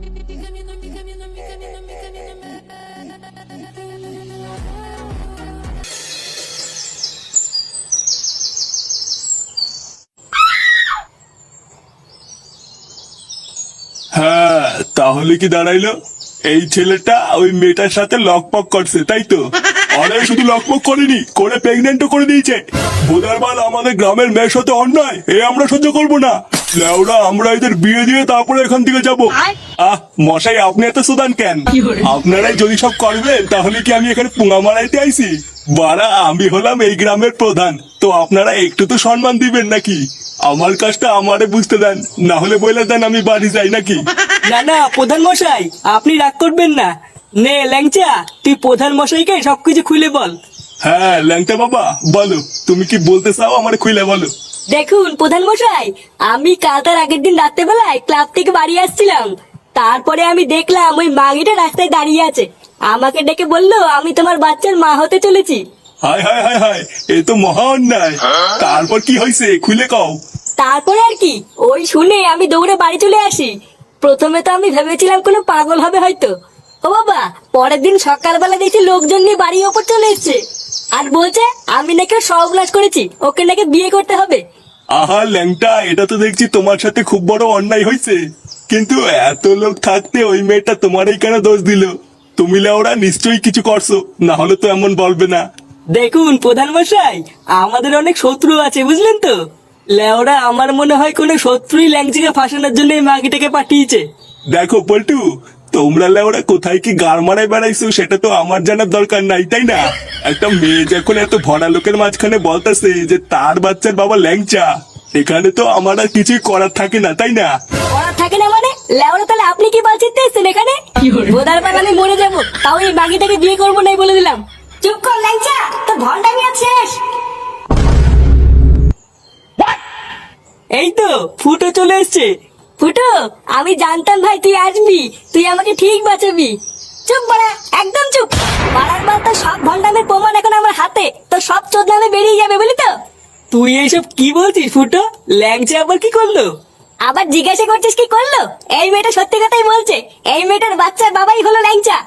হ্যাঁ, তাহলে কি দাঁড়াইলো? এই ছেলেটা ওই মেয়েটার সাথে লকপক করছে, তাই তো? আরে শুধু লকপক করেনি, করে প্রেগনেন্টও করে দিয়েছে। বোধার বাল আমাদের গ্রামের মেয়ের সাথে অন্যায় এ আমরা সহ্য করবো না। লেওরা, আমরা এদের বিয়ে দিয়ে তারপরে এখান থেকে যাবো। মশাই, আপনি এত সুদান কেন? আপনারাই যদি সব করবেন তাহলে কি আমি এখানে পুঙা মারাইতে আইছি? বাড়া, আমি হলাম এই গ্রামের প্রধান, তো আপনারা একটু তো সম্মান দিবেন নাকি? আমার কাজটা আমারে বুঝতে দেন, না হলে বলে দেন আমি বাড়ি যাই নাকি। না না প্রধান মশাই, আপনি রাগ করবেন না। নে ল্যাংচা, তুই প্রধান মশাইকে সবকিছু খুলে বল। হ্যাঁ ল্যাংটা বাবা, বলো তুমি কি বলতে চাও, আমার খুলে বলো। দেখুন প্রধান মশাই, আমি কাল তার আগের দিন রাত্রেবেলায় ক্লাব থেকে বাড়ি আসছিলাম। তারপরে আমি দেখলাম ওই মাগিটা রাস্তায় দাঁড়িয়ে আছে। আমাকে ডেকে বললো আমি তোমার বাচ্চার মা হতে চলেছি। হায় হায় হায় হায়, এ তো মহা অন্যায়। তারপর কি হয়েছে খুলে কও। তারপরে আর কি, ওই শুনে আমি দৌড়ে বাড়ি চলে আসি। প্রথমে তো আমি ভেবেছিলাম কোনো পাগল হবে হয়তো। ও বাবা, পরের দিন সকালবেলা দেখছি লোকজন নিয়ে বাড়ির ওপর চলে এসছে আর বলছে আমি নাকি সর্বনাশ করেছি, ওকে নাকি বিয়ে করতে হবে। আহা ল্যাংটা, এটা তো দেখছি তোমার সাথে খুব বড় অন্যায় হয়েছে। কিন্তু এত লোক থাকতে ওই মেয়েটা তোমারই কেন দোষ দিল? তুমি লেওরা নিশ্চয়ই কিছু করছো, না হলে তো এমন বলবে না। দেখুন প্রধান মশাই, আমাদের অনেক শত্রু আছে বুঝলেন তো। লেওরা, আমার মনে হয় কোনো শত্রুই ল্যাংচিকে ফাঁসানোর জন্য এই মাগিটাকে পাঠিয়েছে। দেখো পল্টু, তোমরা লেওরা কোথায় কি গাড় মারায় বেড়াইছো সেটা তো আমার জানার দরকার নাই, তাই না? একটা মেয়ে যখন এত ভরা লোকের মাঝখানে বলতেছে যে তার বাচ্চার বাবা ল্যাংচা, এখানে তো আমার আর কিছুই করার থাকে না, তাই না? ওরা থাকে না মানে? লেওরা, তাহলে আপনি কি বলছেন এসছেন এখানে? বোধার পাল আমি মরে যাবো, তাও এই মাগিটাকে বিয়ে করবো নাই বলে দিলাম। চুপ কর ল্যাংচা, তো ভন্ডামি আর শেষ। এই তো ফুটো চলে এসছে। ফুটো, আমি জানতাম ভাই তুই আসবি, তুই আমাকে ঠিক বাঁচাবি। চুপ বাড়া, একদম চুপ। বাড়ার বার তো সব ভন্ডামের প্রমাণ এখন আমার হাতে, তো সব চোদনামে বেরিয়ে যাবে বুঝলি তো। তুই এইসব কি বলছিস ফুটো? ল্যাংচা আবার কি করলো? আবার জিজ্ঞাসা করছিস কি করলো? এই মেয়েটা সত্যি কথাই বলছে, এই মেয়েটার বাচ্চার বাবাই হলো ল্যাংচা।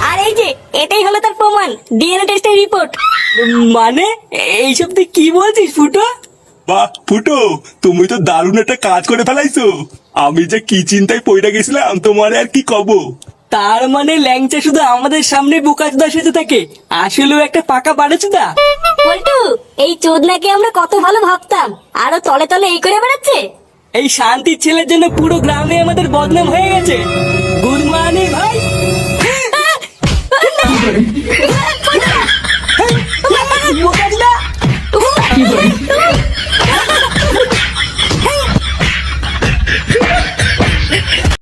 আর এই যে এটাই হলো তার প্রমাণ, ডিএনএ টেস্টের রিপোর্ট। মানে এইসব তুই কি বলছিস ফুটো? বাহ ফুটো, তুমি তো দারুণ একটা কাজ করে ফেলাইছো। আমি যে কি চিন্তায় পড়ে গেছিলাম তোমার আর কি কব। তার মানে ল্যাংচা শুধু আমাদের সামনে বোকাচোদা সেজে থাকে, আসলেও একটা পাকা বাড়াচোদা। পল্টু, এই চোদনাকে আমরা কত ভালো ভাবতাম, আরো তলে তলে এই করে বেড়াচ্ছে। এই শান্তির ছেলের জন্য পুরো গ্রামে আমাদের বদনাম হয়ে গেছে। গুড মর্নিং ভাই।